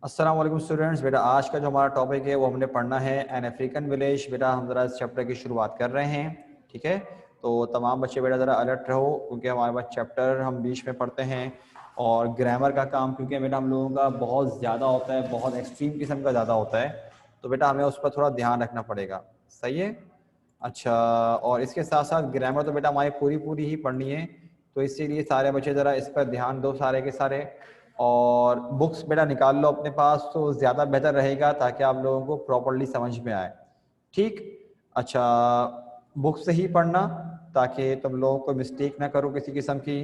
अस्सलाम वालेकुम स्टूडेंट्स। बेटा आज का जो हमारा टॉपिक है वो हमने पढ़ना है एन अफ्रीकन विलेज। बेटा हम ज़रा इस चैप्टर की शुरुआत कर रहे हैं, ठीक है। तो तमाम बच्चे बेटा ज़रा अलर्ट रहो क्योंकि हमारे पास चैप्टर हम बीच में पढ़ते हैं और ग्रामर का काम क्योंकि बेटा हम लोगों का बहुत ज़्यादा होता है, बहुत एक्सट्रीम किस्म का ज़्यादा होता है, तो बेटा हमें उस पर थोड़ा ध्यान रखना पड़ेगा। सही है। अच्छा, और इसके साथ साथ ग्रामर तो बेटा हमारी पूरी पूरी ही पढ़नी है, तो इसीलिए सारे बच्चे ज़रा इस पर ध्यान दो सारे के सारे। और बुक्स बेटा निकाल लो अपने पास तो ज़्यादा बेहतर रहेगा ताकि आप लोगों को प्रॉपर्ली समझ में आए, ठीक। अच्छा, बुक से ही पढ़ना ताकि तुम लोगों को मिस्टेक ना करो किसी किस्म की।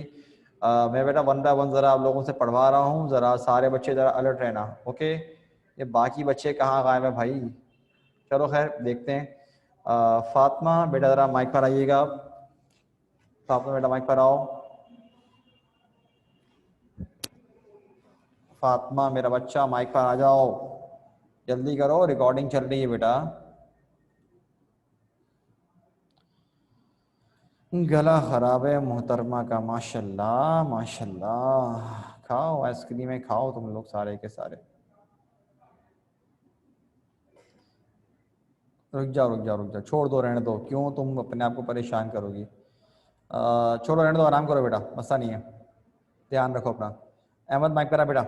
मैं बेटा वन बाय वन ज़रा आप लोगों से पढ़वा रहा हूँ, ज़रा सारे बच्चे ज़रा अलर्ट रहना, ओके। ये बाकी बच्चे कहाँ गायब है भाई? चलो खैर देखते हैं। फातिमा बेटा ज़रा माइक पर आइएगा। फातिमा बेटा माइक पर आओ। फातिमा मेरा बच्चा माइक पर आ जाओ, जल्दी करो, रिकॉर्डिंग चल रही है बेटा। गला खराब है मोहतरमा का, माशाल्लाह माशाल्लाह। खाओ आइसक्रीमें खाओ तुम लोग सारे के सारे। रुक जाओ रुक जाओ रुक जाओ, छोड़ दो, रहने दो, क्यों तुम अपने आप को परेशान करोगी। छोड़ो रहने दो, आराम करो बेटा, मसला नहीं है, ध्यान रखो अपना। अहमद माइक पर आ बेटा,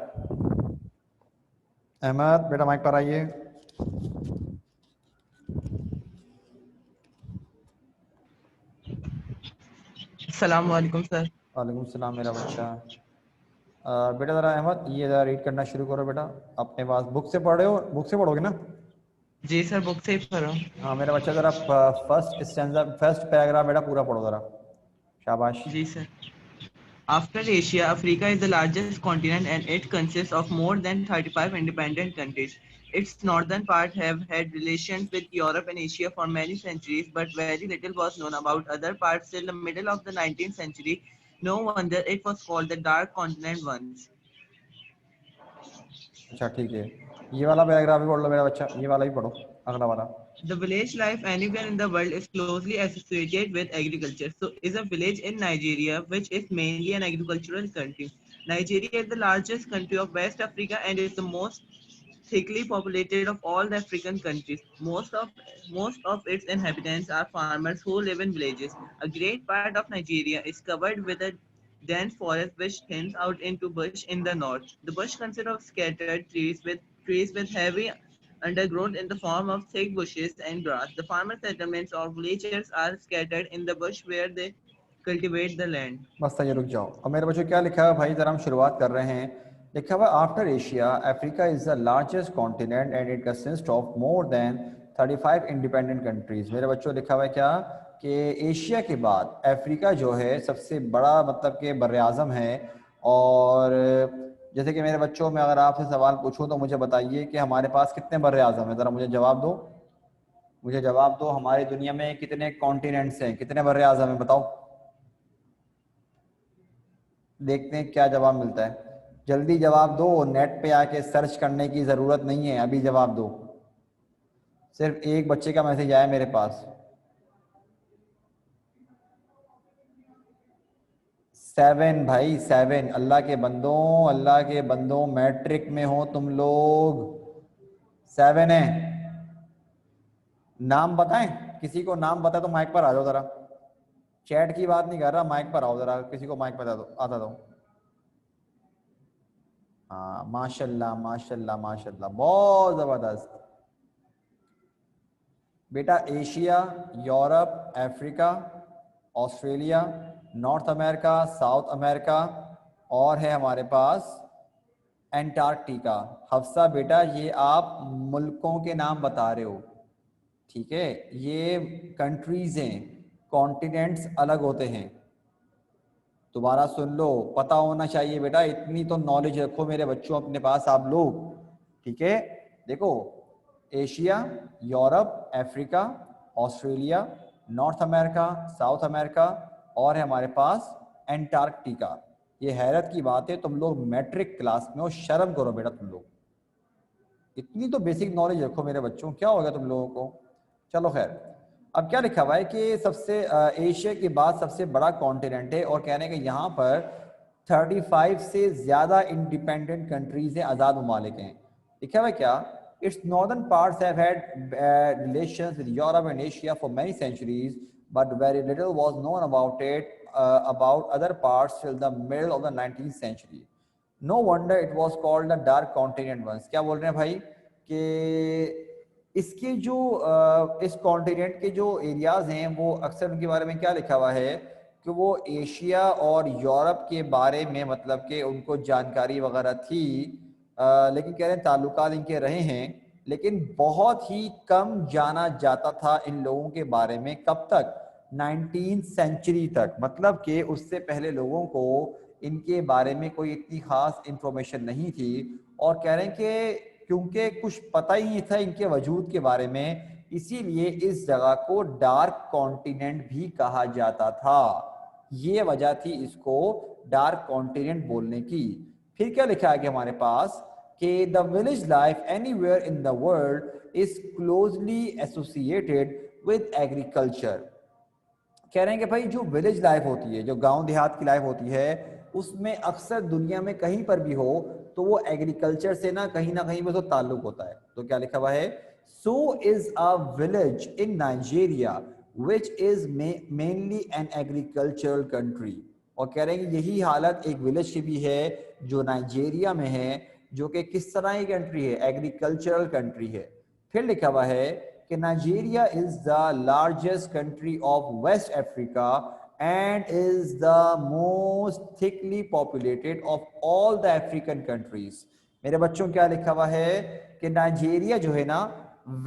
अहमद बेटा माइक पर आइए। अस्सलाम वालेकुम सर। वालेकुम सलाम मेरा बच्चा। बेटा ज़रा अहमद ये ज़रा रीड करना शुरू करो बेटा। अपने पास बुक से पढ़ रहे हो? बुक से पढ़ोगे ना? जी सर, बुक से ही पढ़ रहा हूँ। हाँ मेरा बच्चा ज़रा फर्स्ट स्टैंजा फर्स्ट पैराग्राफ बेटा पूरा पढ़ो ज़रा, शाबाश। जी sir. After Asia, Africa is the largest continent and it consists of more than 35 independent countries. Its northern part have had relations with Europe and Asia for many centuries, but very little was known about other parts till the middle of the 19th century. No wonder it was called the Dark Continent once. अच्छा ठीक है, ये वाला paragraph भी पढ़ लो मेरा बच्चा, ये वाला भी पढ़ो, अगला वाला। The village life anywhere in the world is closely associated with agriculture. So, is a village in Nigeria, which is mainly an agricultural country. Nigeria is the largest country of West Africa and is the most thickly populated of all the African countries. Most of its inhabitants are farmers who live in villages. A great part of Nigeria is covered with a dense forest which thins out into bush in the north. The bush consists of scattered trees with heavy undergrowth in the form of thick bushes and grass. The farmer settlements or villagers are scattered in the bush where they cultivate the land. बस ये रुक जाओ। अब मेरे बच्चों क्या लिखा है भाई, ज़रा हम शुरुआत कर रहे हैं। लिखा हुआ after Asia Africa is the largest continent and it consist of more than 35 independent countries. मेरे बच्चों लिखा हुआ है क्या कि एशिया के बाद अफ्रीका जो है सबसे बड़ा मतलब कि बर आज़म है। और जैसे कि मेरे बच्चों में अगर आपसे सवाल पूछूं तो मुझे बताइए कि हमारे पास कितने बर आज़म हैं, ज़रा मुझे जवाब दो। मुझे जवाब दो, हमारी दुनिया में कितने कॉन्टिनेंट्स हैं, कितने बर आज़म हैं, बताओ। देखते हैं क्या जवाब मिलता है। जल्दी जवाब दो, नेट पे आके सर्च करने की ज़रूरत नहीं है, अभी जवाब दो। सिर्फ एक बच्चे का मैसेज आया मेरे पास। 7 भाई 7। अल्लाह के बंदों, अल्लाह के बंदों, मैट्रिक में हो तुम लोग। 7 है। नाम बताएं, किसी को नाम बताए तो माइक पर आ जाओ ज़रा। चैट की बात नहीं कर रहा, माइक पर आओ ज़रा, किसी को माइक बता दो, आता दो। हाँ माशाल्लाह माशाल्लाह माशाल्लाह, बहुत ज़बरदस्त। बेटा Asia, Europe, Africa, Australia, north America, south America और है हमारे पास एंटार्क्टिका। हफ्सा बेटा ये आप मुल्कों के नाम बता रहे हो, ठीक है, ये कंट्रीज हैं, कॉन्टिनेंट्स अलग होते हैं। दोबारा सुन लो, पता होना चाहिए बेटा, इतनी तो नॉलेज रखो मेरे बच्चों अपने पास आप लोग, ठीक है। देखो Asia, Europe, Africa, Australia, north America, south America और है हमारे पास एंटार्क्टिका। ये हैरत की बात है, तुम लोग मैट्रिक क्लास में हो, शर्म करो बेटा तुम लोग। इतनी तो बेसिक नॉलेज रखो मेरे बच्चों, क्या हो गया तुम लोगों को। चलो खैर, अब क्या लिखा हुआ है कि सबसे एशिया के बाद सबसे बड़ा कॉन्टिनेंट है और कहने के यहाँ पर 35 से ज़्यादा इंडिपेंडेंट कंट्रीज हैं, आज़ाद ममालिक हैं। लिखा हुआ है क्या? Its northern parts have had relations with Europe and Asia for many centuries, but very little was known about it, about other parts till the middle of the 19th century. No wonder it was called the Dark Continent once. क्या बोल रहे हैं भाई कि इसके जो इस continent के जो एरियाज हैं वो अक्सर उनके बारे में क्या लिखा हुआ है कि वो एशिया और यूरोप के बारे में मतलब कि उनको जानकारी वगैरह थी, लेकिन कह रहे हैं ताल्लुकात इनके रहे हैं, लेकिन बहुत ही कम जाना जाता था इन लोगों के बारे में। कब तक? 19th सेंचुरी तक, मतलब कि उससे पहले लोगों को इनके बारे में कोई इतनी खास इंफॉर्मेशन नहीं थी। और कह रहे हैं कि क्योंकि कुछ पता ही नहीं था इनके वजूद के बारे में, इसीलिए इस जगह को डार्क कॉन्टिनेंट भी कहा जाता था। ये वजह थी इसको डार्क कॉन्टिनेंट बोलने की। फिर क्या लिखा है कि हमारे पास कि the village life anywhere in the world is closely associated with agriculture. कह रहे हैं कि भाई जो विलेज लाइफ होती है, जो गांव देहात की लाइफ होती है, उसमें अक्सर दुनिया में कहीं पर भी हो तो वो एग्रीकल्चर से ना कहीं पर तो ताल्लुक होता है। तो क्या लिखा हुआ है? So is a village in Nigeria which is mainly an agricultural country. और कह रहे हैं कि यही हालत एक विलेज की भी है जो नाइजीरिया में है, जो कि किस तरह की कंट्री है? एग्रीकल्चरल कंट्री है। फिर लिखा हुआ है कि Nigeria is the largest country of West Africa and is the most thickly populated of all the African countries। मेरे बच्चों क्या लिखा हुआ है कि नाइजीरिया जो है ना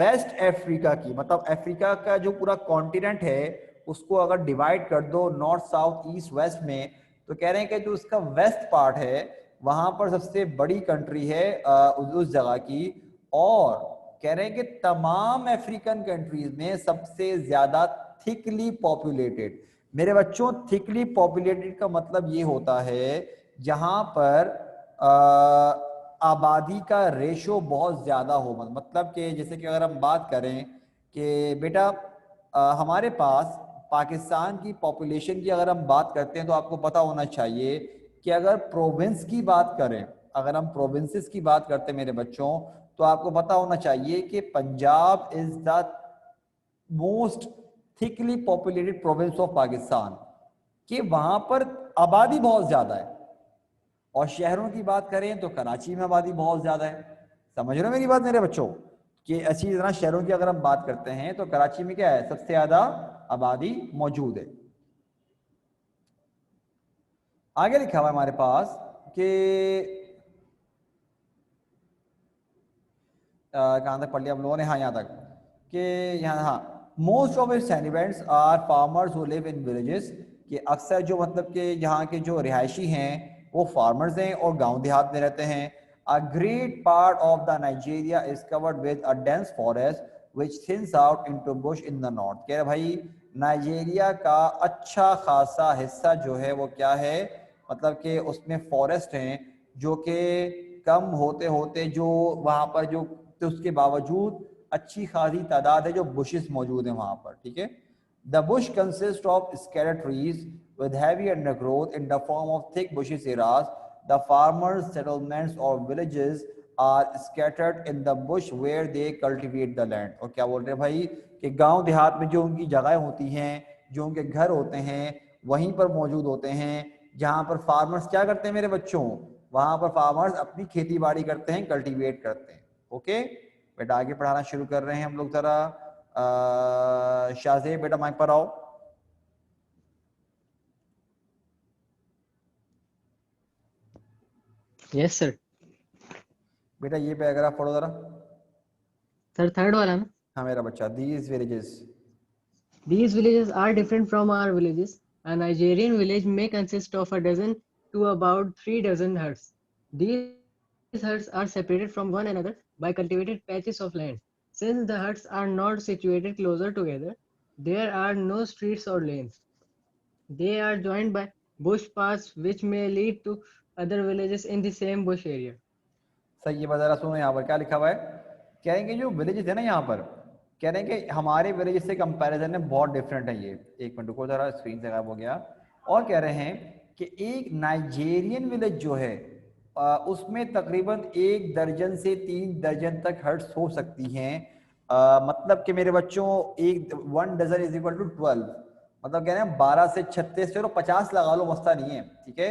वेस्ट अफ्रीका की, मतलब अफ्रीका का जो पूरा कॉन्टिनेंट है उसको अगर डिवाइड कर दो नॉर्थ साउथ ईस्ट वेस्ट में, तो कह रहे हैं कि जो उसका वेस्ट पार्ट है वहां पर सबसे बड़ी कंट्री है उस जगह की। और कह रहे हैं कि तमाम अफ्रीकन कंट्रीज में सबसे ज्यादा थिकली पॉपुलेटेड। मेरे बच्चों थिकली पॉपुलेटेड का मतलब ये होता है जहां पर आबादी का रेशो बहुत ज्यादा हो। मतलब कि जैसे कि अगर हम बात करें कि बेटा हमारे पास पाकिस्तान की पॉपुलेशन की अगर हम बात करते हैं तो आपको पता होना चाहिए कि अगर प्रोविंस की बात करें, अगर हम प्रोविंसेस की बात करते हैं मेरे बच्चों, तो आपको पता होना चाहिए कि Punjab is the most thickly populated province of Pakistan, कि वहां पर आबादी बहुत ज्यादा है। और शहरों की बात करें तो कराची में आबादी बहुत ज्यादा है। समझ रहे हो मेरी बात मेरे बच्चों? कि अच्छी तरह शहरों की अगर हम बात करते हैं तो कराची में क्या है? सबसे ज्यादा आबादी मौजूद है। आगे लिखा हुआ है हमारे पास कि कहां तक पढ़ लिया हम लोगों ने? हाँ यहाँ तक कि यहाँ, हाँ, most of its elements are farmers who live in villages. कि अक्सर जो मतलब कि यहाँ के जो रिहायशी हैं वो फार्मर्स हैं और गांव देहात में रहते हैं। A great part of the Nigeria is covered with a dense forest which thins out into Bush in the north. कह रहे भाई नाइजीरिया का अच्छा खासा हिस्सा जो है वो क्या है? मतलब कि उसमें फॉरेस्ट हैं जो कि कम होते होते जो वहां पर जो, तो उसके बावजूद अच्छी खासी तादाद है जो बुशेस मौजूद हैं वहां पर। ठीक है। The bush consist of scatter trees with heavy undergrowth in the form of thick bushy areas. The farmers' settlements or villages are scattered in the bush where they cultivate the land। और क्या बोल रहे हैं भाई कि गांव देहात में जो उनकी जगहें होती हैं, जो उनके घर होते हैं, वहीं पर मौजूद होते हैं जहां पर फार्मर्स क्या करते हैं मेरे बच्चों? वहां पर फार्मर्स अपनी खेती बाड़ी करते हैं, कल्टीवेट करते हैं। ओके बेटा, आगे पढ़ाना शुरू कर रहे हैं हम लोग। जरा शाहजेब बेटा माइक पर आओ। Yes sir. बेटा ये पैराग्राफ पढ़ो जरा। सर थर्ड वाला ना? हाँ मेरा बच्चा। These villages, These villages are different from our villages. A Nigerian village may consist of a dozen to about 3 dozen huts. These huts are separated from one another by cultivated patches of land. Since the huts are not situated closer together, there are no streets or lanes. They are joined by bush paths which may lead to other villages in the same bush area. सही है। जरा सुनो यहाँ पर क्या लिखा हुआ है। कह रहे हैं कि जो विलेजेस है ना यहाँ पर, कह रहे हैं कि हमारे विलेज से कंपैरिजन में बहुत डिफरेंट है ये। एक मिनट रुको जरा, स्क्रीन से गायब हो गया। और कह रहे हैं कि एक नाइजेरियन विलेज जो है उसमें तकरीबन 1 दर्जन से 3 दर्जन तक हर्ट्स हो सकती हैं। मतलब कि मेरे बच्चों 1 डजन इज इक्वल टू 12, मतलब कह रहे हैं 12 से 36, चलो 50 लगा लो, मसला नहीं है, ठीक है।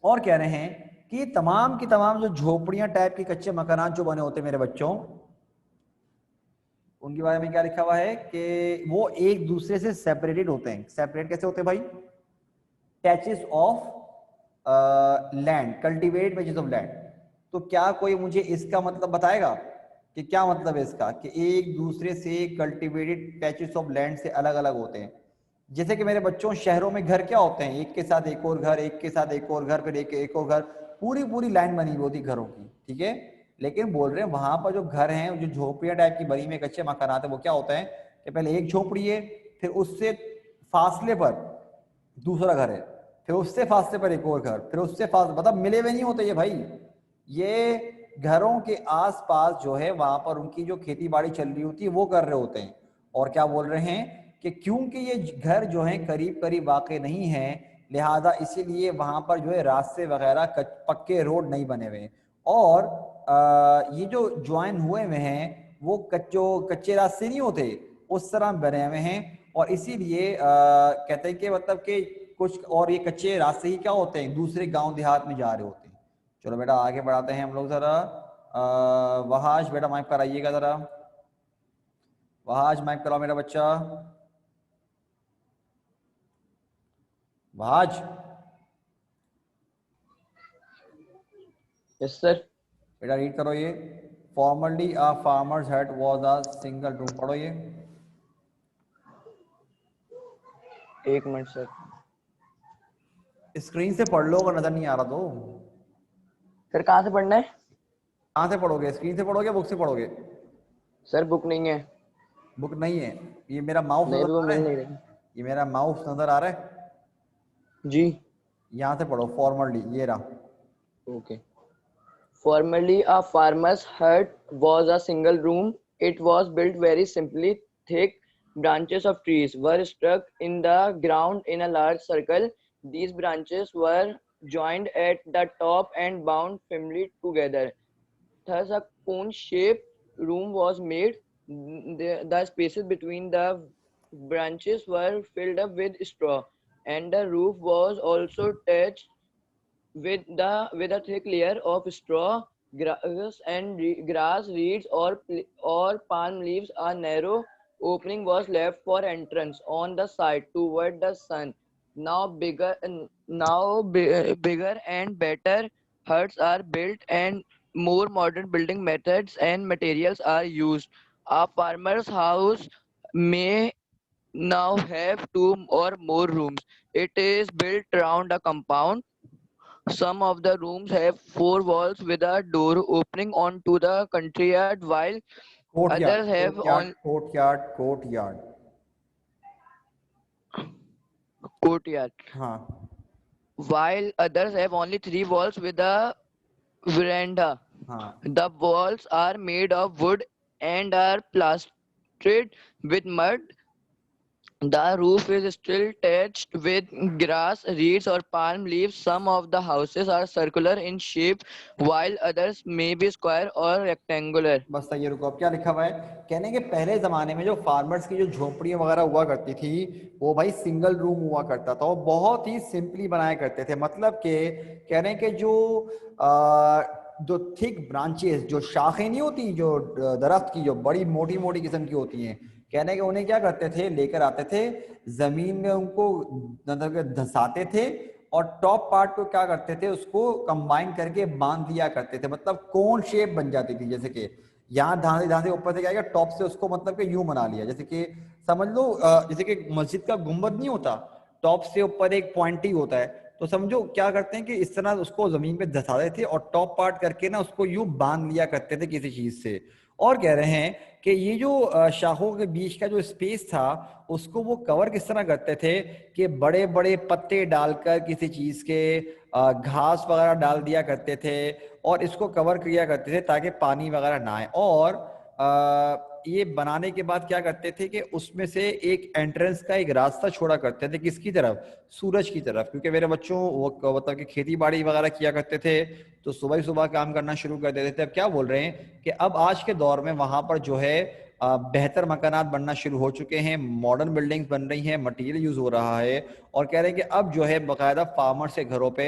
और कह रहे हैं कि तमाम की तमाम जो झोपड़ियां टाइप के कच्चे मकान जो बने होते हैं मेरे बच्चों, उनके बारे में क्या लिखा हुआ है कि वो एक दूसरे से सेपरेटेड होते हैं। सेपरेट कैसे होते हैं भाई? Patches of land, cultivated patches of land. तो क्या कोई मुझे इसका मतलब बताएगा कि क्या मतलब है इसका, कि एक दूसरे से कल्टीवेटेड पैचेस ऑफ लैंड से अलग अलग होते हैं? जैसे कि मेरे बच्चों शहरों में घर क्या होते हैं, एक के साथ एक और घर, एक के साथ एक और घर, फिर एक और घर, पूरी पूरी लाइन बनी हुई होती घरों की, ठीक है। लेकिन बोल रहे हैं वहां पर जो घर हैं, जो झोपड़ियां टाइप की बनी में कच्चे मकान आते हैं, वो क्या होता है कि पहले एक झोपड़ी है, फिर उससे फासले पर दूसरा घर है, फिर उससे फासले पर एक और घर, फिर उससे फासले, मतलब मिले हुए नहीं होते ये भाई। ये घरों के आसपास जो है वहां पर उनकी जो खेती बाड़ी चल रही होती है वो कर रहे होते हैं। और क्या बोल रहे हैं कि क्योंकि ये घर जो है करीब करीब वाक़ नहीं है, लिहाजा इसीलिए वहां पर जो है रास्ते वगैरह पक्के रोड नहीं बने हुए। और ये जो ज्वाइन हुए हुए हैं वो कच्चे रास्ते नहीं होते, उस तरह बने हुए हैं। और इसीलिए कहते हैं कि मतलब कि कुछ और ये कच्चे रास्ते ही क्या होते हैं, दूसरे गांव देहात में जा रहे होते हैं। चलो बेटा आगे बढ़ाते हैं हम लोग जरा। वहाज बेटा माइक पर आइएगा जरा, वहाज माइक कराओ मेरा बच्चा, वहाज। Yes sir. बेटा रीड करो ये, formerly a farmer's hut was a single room, पढ़ो ये। एक मिनट सर। स्क्रीन से पढ़ लो अगर नजर नहीं आ रहा तो। सर कहाँ से पढ़ना है? कहाँ से पढ़ोगे, स्क्रीन से पढ़ोगे बुक से पढ़ोगे? सर बुक नहीं है। बुक नहीं है? ये मेरा माउस नहीं नजर तो वो आ रहा मिल नहीं है, रही। ये मेरा माउस नजर आ रहा है, जी। यहाँ से पढ़ो फॉर्मरली, ये रहा। Okay. Formerly, a farmer's hut was a single room. It was built very simply. Thick branches of trees were stuck in the ground in a large circle. These branches were joined at the top and bound firmly together. Thus, a cone-shaped room was made. The spaces between the branches were filled up with straw, and the roof was also thatched with a thick layer of straw, grass and grass, reeds, or palm leaves. A narrow opening was left for entrance on the side toward the sun. Bigger and better huts are built, and more modern building methods and materials are used. A farmer's house may now have 2 or more rooms. It is built around a compound. Some of the rooms have 4 walls with a door opening onto the courtyard, while courtyard, others have courtyard, on courtyard, courtyard, courtyard, हाँ while others have only 3 walls with a veranda. हाँ। The walls are made of wood and are plastered with mud. The roof is still thatched with grass, reeds, or palm leaves. Some of the houses are circular in shape, while others may be square or rectangular. बस सही है, रुको अब क्या लिखा हुआ है। कहने के पहले जमाने में जो फार्मर्स की जो झोपड़ियां वगैरह हुआ करती थी वो भाई सिंगल रूम हुआ करता था, वो बहुत ही सिंपली बनाया करते थे। मतलब के कह रहे हैं कि जो थिक ब्रांचेस, जो शाखें नहीं होती जो दरख्त की, जो बड़ी मोटी मोटी किस्म की होती हैं, कहने के उन्हें क्या करते थे, लेकर आते थे जमीन में, उनको मतलब धंसाते थे और टॉप पार्ट को क्या करते थे, उसको कंबाइन करके बांध दिया करते थे। मतलब कोन शेप बन जाती थी, जैसे कि यहाँ धांधे धांधे ऊपर से क्या किया, टॉप से उसको मतलब कि यूं बना लिया, जैसे कि समझ लो जैसे कि मस्जिद का गुंबद नहीं होता, टॉप से ऊपर एक पॉइंटी होता है, तो समझो क्या करते हैं कि इस तरह उसको जमीन पे धंसा देते थे और टॉप पार्ट करके ना उसको यूं बांध लिया करते थे किसी चीज से। और कह रहे हैं कि ये जो शाखों के बीच का जो स्पेस था उसको वो कवर किस तरह करते थे कि बड़े बड़े पत्ते डालकर किसी चीज के घास वगैरह डाल दिया करते थे और इसको कवर किया करते थे ताकि पानी वगैरह ना आए। और ये बनाने के बाद क्या करते थे कि उसमें से एक एंट्रेंस का एक रास्ता छोड़ा करते थे, किसकी तरफ? सूरज की तरफ, क्योंकि मेरे बच्चों वो मतलब कि खेती बाड़ी वगैरह किया करते थे तो सुबह ही सुबह काम करना शुरू कर देते थे। अब क्या बोल रहे हैं कि अब आज के दौर में वहां पर जो है बेहतर मकानात बनना शुरू हो चुके हैं, मॉडर्न बिल्डिंग्स बन रही हैं, मटेरियल यूज हो रहा है, और कह रहे हैं कि अब जो है बाकायदा फार्मर्स के घरों पे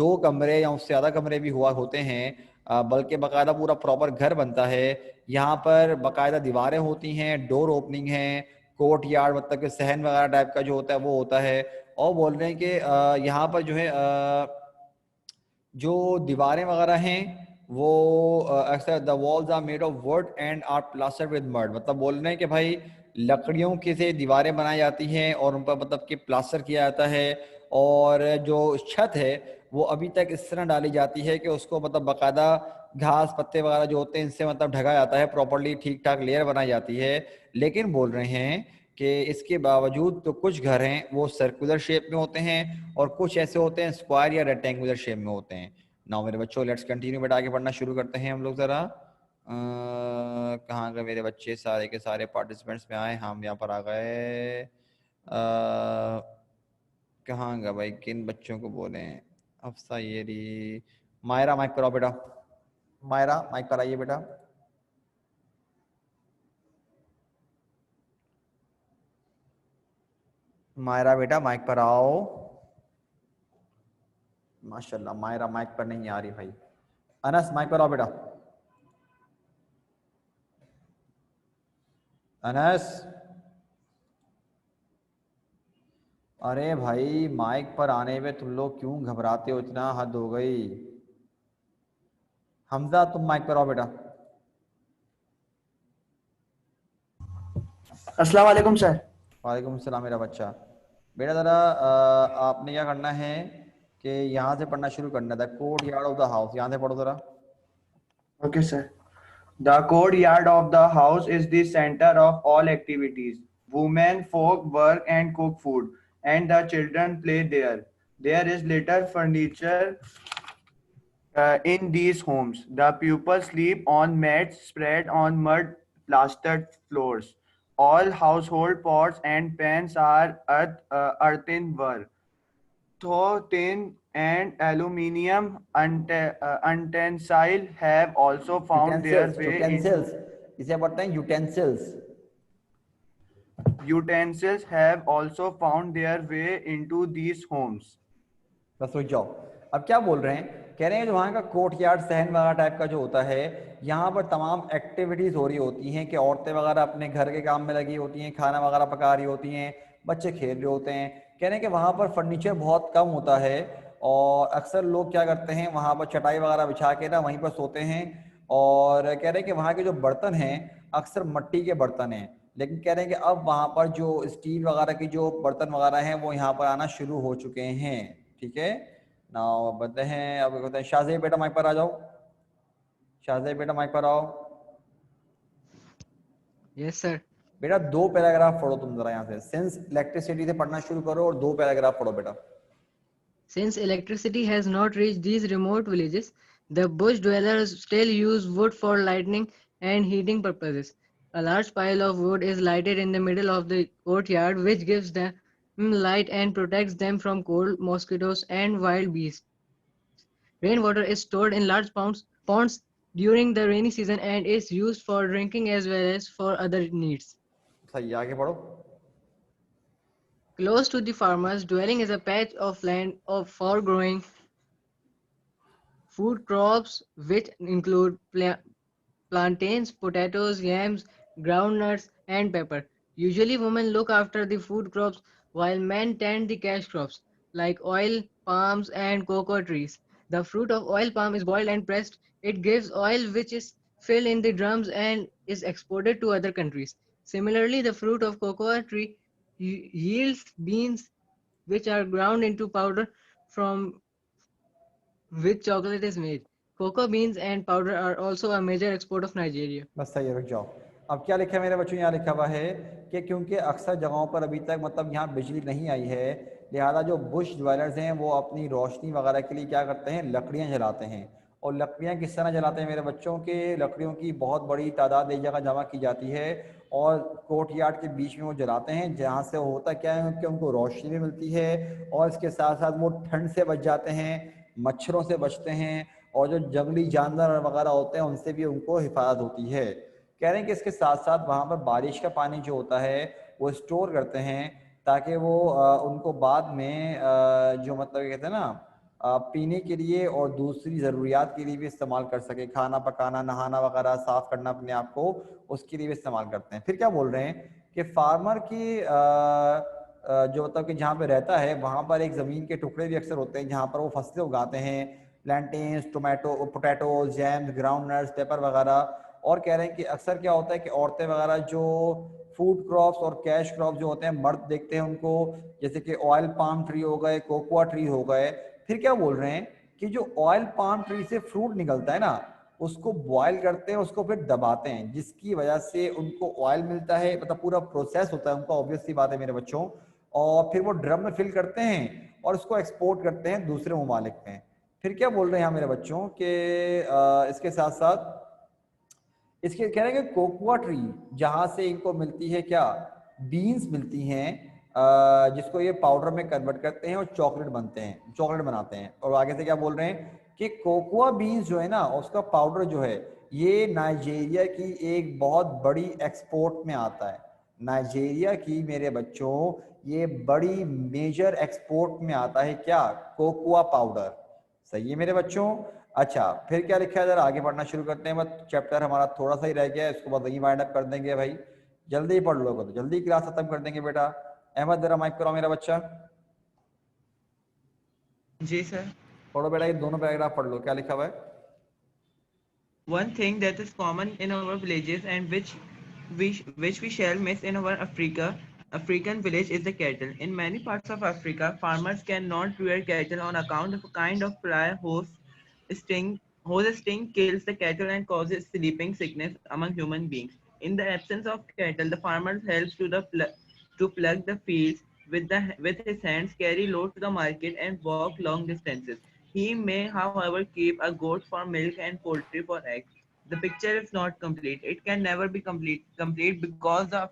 2 कमरे या उससे ज़्यादा कमरे भी हुआ होते हैं, बल्कि बाकायदा पूरा प्रॉपर घर बनता है। यहाँ पर बाकायदा दीवारें होती हैं, डोर ओपनिंग है, कोर्ट यार्ड मतलब कि सहन वगैरह टाइप का जो होता है वो होता है। और बोल रहे हैं कि यहाँ पर जो है जो दीवारें वगैरह हैं वो अक्सर the walls are made of wood and are plastered with mud, मतलब बोल रहे हैं कि भाई लकड़ियों की से दीवारें बनाई जाती हैं और उन पर मतलब कि प्लास्टर किया जाता है, और जो छत है वो अभी तक इस तरह डाली जाती है कि उसको मतलब बाकायदा घास पत्ते वगैरह जो होते हैं इनसे मतलब ढका जाता है, प्रॉपर्ली ठीक ठाक लेयर बनाई जाती है। लेकिन बोल रहे हैं कि इसके बावजूद तो कुछ घर हैं वो सर्कुलर शेप में होते हैं और कुछ ऐसे होते हैं स्क्वायर या रेक्टेंगुलर शेप में होते हैं। नाउ मेरे बच्चों लेट्स कंटिन्यू, बेटा आगे पढ़ना शुरू करते हैं हम लोग ज़रा। कहाँ गए मेरे बच्चे? सारे के सारे पार्टिसिपेंट्स में आए, हम यहाँ पर आ गए। कहाँ गए भाई, किन बच्चों को बोले? अफसा येरी, मायरा माइक पर आओ बेटा, मायरा माइक पर आइए बेटा। मायरा बेटा माइक पर आओ। माशाल्लाह मायरा माइक पर नहीं आ रही भाई। अनस माइक पर आओ बेटा। अनस, अरे भाई माइक पर आने में तुम लोग क्यों घबराते हो इतना, हद हो गई। हमजा तुम माइक पर आओ बेटा। अस्सलाम वालेकुम सर। वालेकुम सलाम मेरा बच्चा। बेटा ज़रा आपने क्या करना है कि यहाँ से पढ़ना शुरू करना था, court yard of the house, यहाँ से पढ़ो ज़रा। Okay, sir. The courtyard of the house is the center of all activities. Women folk work and cook food, and the children play there. There is little furniture in these homes. The pupils sleep on mats spread on mud plastered floors. All household pots and pans are earthenware. Though tin and aluminium utensils have also found their utensils, way into utensils इसे पढ़ते हैं utensils. utensils have also found their way into these homes. बस रुक जाओ। अब क्या बोल रहे हैं, कह रहे हैं जो वहाँ का कोर्ट यार्ड सहन वगैरह टाइप का जो होता है, यहाँ पर तमाम एक्टिविटीज़ हो रही होती हैं कि औरतें वगैरह अपने घर के काम में लगी होती हैं, खाना वगैरह पका रही होती हैं, बच्चे खेल रहे होते हैं। कह रहे हैं कि वहाँ पर फर्नीचर बहुत कम होता है और अक्सर लोग क्या करते हैं वहाँ पर चटाई वगैरह बिछा के ना वहीं पर सोते हैं। और कह रहे हैं कि वहाँ के जो बर्तन हैं अक्सर मिट्टी के बर्तन हैं, लेकिन कह रहे हैं कि अब वहाँ पर जो स्टील वगैरह की जो बर्तन वगैरह हैं वो यहाँ पर आना शुरू हो चुके हैं। ठीक है ना, बताते हैं अब कहते हैं शाहजेब बेटा माइक पर आ जाओ। शाहजेब बेटा माइक पर आओ। Yes, sir. बेटा 2 पैराग्राफ पढ़ो तुम जरा यहाँ से, सिंस इलेक्ट्रिसिटी से पढ़ना शुरू करो और 2 पैराग्राफ पढ़ो बेटा। Since electricity has not reached these remote villages, the bush dwellers still use wood for lighting and heating purposes. A large pile of wood is lighted in the middle of the courtyard, which gives them light and protects them from cold, mosquitoes, and wild beasts. Rainwater is stored in large ponds during the rainy season and is used for drinking as well as for other needs. सही, आगे पढ़ो। Close to the farmer's dwelling is a patch of land for growing food crops, which include plantains, potatoes, yams, groundnuts, and pepper. Usually, women look after the food crops while men tend the cash crops like oil, palms, and cocoa trees. The fruit of oil palm is boiled and pressed. It gives oil, which is filled in the drums and is exported to other countries. Similarly, the fruit of cocoa tree yields beans, which are ground into powder from which chocolate is made. Cocoa beans and powder are also a major export of Nigeria. बस सही है, रुक जाओ। अब क्या लिखा है मेरे बच्चों, यहाँ लिखा हुआ है कि क्योंकि अक्सर जगहों पर अभी तक मतलब यहाँ बिजली नहीं आई है, लिहाजा जो बुश ड्वेलर्स हैं वो अपनी रोशनी वगैरह के लिए क्या करते हैं, लकड़ियाँ जलाते हैं। और लकड़ियाँ किस तरह जलाते हैं मेरे बच्चों के, लकड़ियों की बहुत बड़ी तादाद एक जगह जमा की जाती है और कोर्ट यार्ड के बीच में वो जलाते हैं, जहाँ से होता क्या है कि उनको रोशनी भी मिलती है और इसके साथ साथ वो ठंड से बच जाते हैं, मच्छरों से बचते हैं और जो जंगली जानवर वगैरह होते हैं उनसे भी उनको हिफाजत होती है। कह रहे हैं कि इसके साथ साथ वहाँ पर बारिश का पानी जो होता है वो स्टोर करते हैं ताकि वो उनको बाद में जो मतलब कहते हैं ना पीने के लिए और दूसरी ज़रूरियात के लिए भी इस्तेमाल कर सके, खाना पकाना, नहाना वगैरह, साफ़ करना अपने आप को, उसके लिए भी इस्तेमाल करते हैं। फिर क्या बोल रहे हैं कि फार्मर की जो मतलब कि जहाँ पे रहता है वहाँ पर एक ज़मीन के टुकड़े भी अक्सर होते हैं जहाँ पर वो फसलें उगाते हैं, plantains, tomato, potatoes, yams, ground nuts, pepper वगैरह। और कह रहे हैं कि अक्सर क्या होता है कि औरतें वगैरह जो फूड क्रॉप्स और कैश क्रॉप्स जो होते हैं, मर्द देखते हैं उनको, जैसे कि ऑयल पाम ट्री हो गए, कोकोआ ट्री हो गए। फिर क्या बोल रहे हैं कि जो ऑयल पाम ट्री से फ्रूट निकलता है ना, उसको बॉयल करते हैं, उसको फिर दबाते हैं, जिसकी वजह से उनको ऑयल मिलता है, मतलब पूरा प्रोसेस होता है उनका, ऑब्वियस सी बात है मेरे बच्चों। और फिर वो ड्रम में फिल करते हैं और उसको एक्सपोर्ट करते हैं दूसरे ममालिक में। फिर क्या बोल रहे हैं यहाँ मेरे बच्चों कि इसके साथ साथ इसके कह रहे हैं कि कोकोआ ट्री जहाँ से इनको मिलती है क्या, बीन्स मिलती हैं, जिसको ये पाउडर में कन्वर्ट करते हैं और चॉकलेट बनते हैं, चॉकलेट बनाते हैं। और आगे से क्या बोल रहे हैं कि कोकोआ बीन्स जो है ना, उसका पाउडर जो है ये नाइजीरिया की एक बहुत बड़ी एक्सपोर्ट में आता है। नाइजीरिया की मेरे बच्चों ये बड़ी मेजर एक्सपोर्ट में आता है क्या, कोकोआ पाउडर। सही है मेरे बच्चों। अच्छा फिर क्या लिखा है, जरा आगे पढ़ना शुरू करते हैं। बस चैप्टर हमारा थोड़ा सा ही रह गया है, इसको बाद वहीं वाइंड अप कर देंगे भाई, जल्दी ही पढ़ लोगे तो जल्दी क्लास खत्म कर देंगे बेटा। अहमद जरा माइक करो मेरा बच्चा, जी सर। पढ़ो बेटा, ये दोनों पैराग्राफ पढ़ लो, क्या लिखा हुआ है। One thing that is common in our villages and which we shall miss in our African village is the cattle. In many parts of Africa, farmers cannot rear cattle on account of a kind of fly sting. Whose sting kills the cattle and causes sleeping sickness among human beings. In the absence of cattle, the farmer helps to plug the fields with his hands, carry load to the market, and walk long distances. He may, however, keep a goat for milk and poultry for eggs. The picture is not complete. It can never be complete because the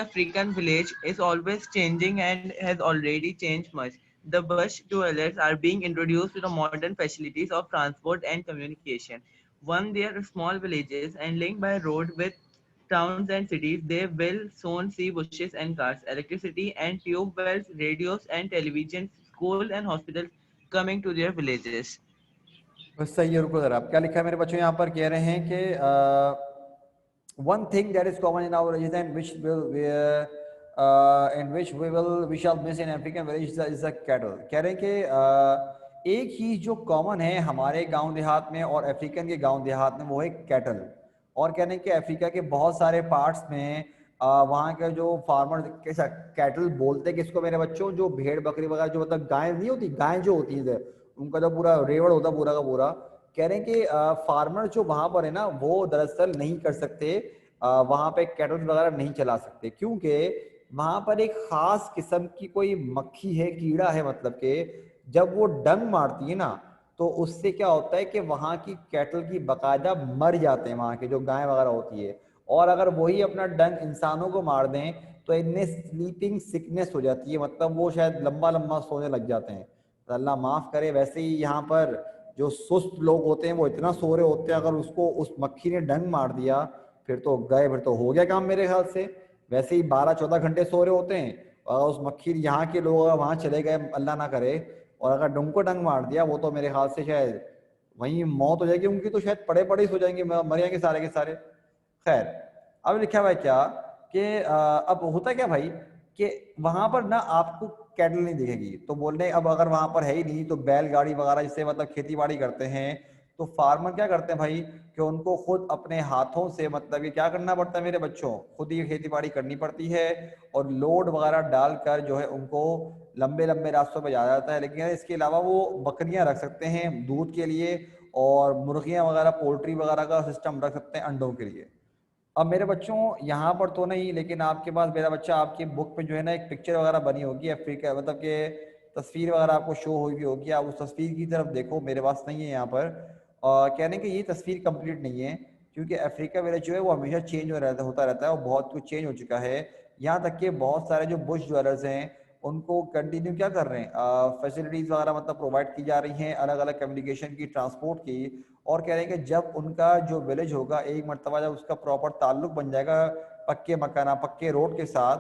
African village is always changing and has already changed much. The bush dwellers are being introduced to the modern facilities of transport and communication. One their small villages and linked by road with towns and cities, they will soon see bushes and cars, electricity and tube wells, radios and televisions, schools and hospitals coming to their villages. बस सही है, रुको जरा, क्या लिखा है मेरे बच्चों यहाँ पर, कह रहे हैं कि one thing that is common in our religion which we shall miss in African village is the cattle। कह रहे हैं कि एक ही जो कॉमन है हमारे गांव देहात में और अफ्रीकन के गांव देहात में, वो है कैटल। और कह रहे हैं कि अफ्रीका के बहुत सारे पार्ट्स में वहाँ के जो फार्मर कैसा कैटल बोलते हैं किसको मेरे बच्चों, जो भेड़ बकरी वगैरह, जो मतलब गाय नहीं होती, गाय जो होती है उनका जो पूरा रेवड़ होता है पूरा का पूरा। कह रहे हैं कि फार्मर जो वहां पर है ना, वो दरअसल नहीं कर सकते, वहां पे कैटल वगैरह नहीं चला सकते, क्योंकि वहां पर एक खास किस्म की कोई मक्खी है, कीड़ा है, मतलब कि जब वो डंग मारती है ना, तो उससे क्या होता है कि वहां की कैटल की बकायदा मर जाते हैं, वहां के जो गाय वगैरह होती है। और अगर वही अपना डंग इंसानों को मार दें तो इनमें स्लीपिंग सिकनेस हो जाती है, मतलब वो शायद लंबा लंबा सोने लग जाते हैं। तो अल्लाह माफ करे। वैसे ही यहाँ पर जो सुस्त लोग होते हैं वो इतना सो रहे होते हैं, अगर उसको उस मक्खी ने डंग मार दिया फिर तो गए, फिर तो हो गया काम मेरे ख्याल से। वैसे ही 12-14 घंटे सो रहे होते हैं, और उस मक्खी यहाँ के लोग अगर वहाँ चले गए, अल्लाह ना करे, और अगर डंग को डंग मार दिया, वो तो मेरे ख्याल से शायद वहीं मौत हो जाएगी उनकी, तो शायद पड़े पड़े ही सो जाएंगे, मर जाएंगे सारे के सारे। खैर अब लिखा हुआ है क्या कि अब होता क्या भाई कि वहां पर ना आपको कैटल नहीं दिखेगी, तो बोल रहे अब अगर वहां पर है ही नहीं तो बैलगाड़ी वगैरह जिससे मतलब खेती बाड़ी करते हैं, तो फार्मर क्या करते हैं भाई कि उनको खुद अपने हाथों से मतलब ये क्या करना पड़ता है मेरे बच्चों, खुद ही खेती बाड़ी करनी पड़ती है, और लोड वगैरह डालकर जो है उनको लंबे लंबे रास्तों पर जाया जाता है। लेकिन इसके अलावा वो बकरियां रख सकते हैं दूध के लिए, और मुर्गियां वगैरह पोल्ट्री वगैरह का सिस्टम रख सकते हैं अंडों के लिए। अब मेरे बच्चों यहाँ पर तो नहीं, लेकिन आपके पास मेरा बच्चा आपकी बुक में जो है ना एक पिक्चर वगैरह बनी होगी अफ्रीका, मतलब कि तस्वीर वगैरह आपको शो हुई भी होगी, आप उस तस्वीर की तरफ देखो, मेरे पास नहीं है यहाँ पर। कहने कि ये तस्वीर कंप्लीट नहीं है, क्योंकि अफ्रीका विलेज जो है वो हमेशा चेंज होता रहता है और बहुत कुछ चेंज हो चुका है। यहाँ तक कि बहुत सारे जो बुश ड्वेलर्स हैं उनको कंटिन्यू क्या कर रहे हैं, फैसिलिटीज़ वगैरह मतलब प्रोवाइड की जा रही हैं, अलग अलग कम्युनिकेशन की, ट्रांसपोर्ट की। और कह रहे हैं कि जब उनका जो विलेज होगा एक मरतबा जब उसका प्रॉपर ताल्लुक बन जाएगा पक्के मकाना, पक्के रोड के साथ,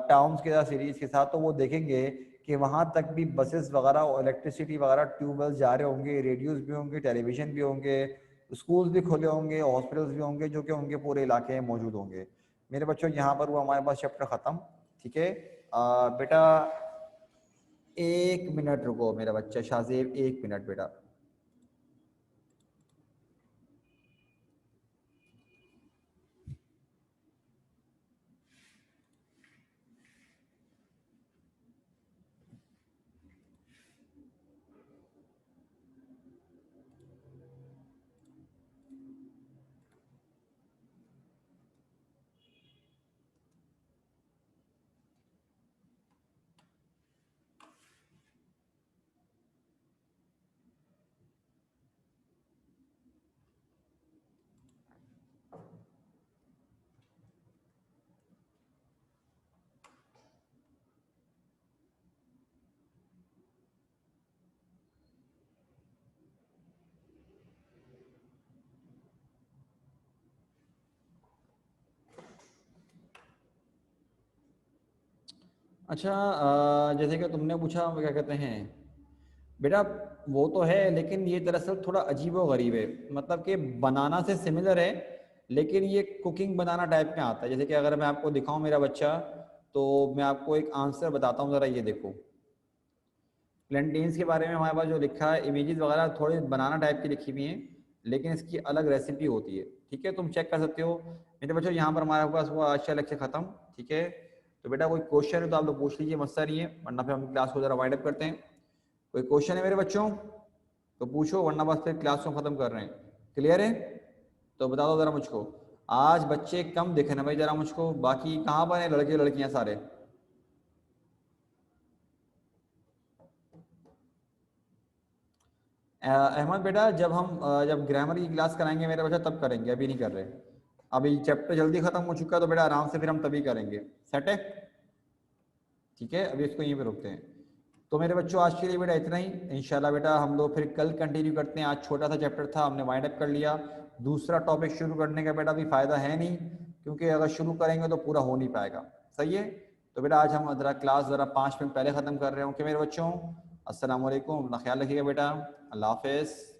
टाउन्स के साथ, सिटीज़ के साथ, तो वो देखेंगे कि वहाँ तक भी बसेस वगैरह और इलेक्ट्रिसिटी वगैरह ट्यूबवेल जा रहे होंगे, रेडियोज़ भी होंगे, टेलीविज़न भी होंगे, स्कूल्स भी खुले होंगे, हॉस्पिटल्स भी होंगे, जो कि उनके पूरे इलाके में मौजूद होंगे। मेरे बच्चों यहाँ पर हुआ हमारे पास चैप्टर ख़त्म। ठीक है बेटा, 1 मिनट रुको मेरा बच्चा शाहजेब, 1 मिनट बेटा। अच्छा जैसे कि तुमने पूछा क्या कहते हैं बेटा, वो तो है लेकिन ये दरअसल थोड़ा अजीब व गरीब है, मतलब कि बनाना से सिमिलर है लेकिन ये कुकिंग बनाना टाइप में आता है। जैसे कि अगर मैं आपको दिखाऊं मेरा बच्चा, तो मैं आपको एक आंसर बताता हूँ, ज़रा ये देखो। प्लेंटेन्स के बारे में हमारे पास जो लिखा है, इमेजेस वगैरह थोड़ी बनाना टाइप की लिखी हुई हैं, लेकिन इसकी अलग रेसिपी होती है। ठीक है, तुम चेक कर सकते हो मेरे बच्चों। यहाँ पर हमारे पास हुआ आज का लेक्चर खत्म। ठीक है, तो बेटा कोई क्वेश्चन है तो आप लोग पूछ लीजिए, मसला नहीं है, वरना फिर हम क्लास को जरा वाइंड अप करते हैं। कोई क्वेश्चन है मेरे बच्चों तो पूछो, वरना बस फिर क्लास को खत्म कर रहे हैं। क्लियर है? तो बता दो जरा मुझको। आज बच्चे कम दिखे ना भाई जरा मुझको, बाकी कहाँ पर है लड़के लड़कियाँ सारे? अहमद बेटा, जब ग्रामर की क्लास कराएंगे मेरे बच्चा तब करेंगे, अभी नहीं कर रहे। अभी चैप्टर जल्दी खत्म हो चुका है तो बेटा आराम से फिर हम तभी करेंगे। सेट है? ठीक है, अभी इसको यहीं पे रुकते हैं। तो मेरे बच्चों आज के लिए बेटा इतना ही। इंशाल्लाह बेटा हम लोग फिर कल कंटिन्यू करते हैं। आज छोटा सा चैप्टर था, हमने वाइंड अप कर लिया। दूसरा टॉपिक शुरू करने का बेटा भी फायदा है नहीं, क्योंकि अगर शुरू करेंगे तो पूरा हो नहीं पाएगा। सही है? तो बेटा आज हम ज़रा क्लास 5 मिनट पहले ख़त्म कर रहे हो कि मेरे बच्चों। अस्सलाम वालेकुम, अपना ख्याल रखिएगा बेटा। अल्लाह हाफ़िज़।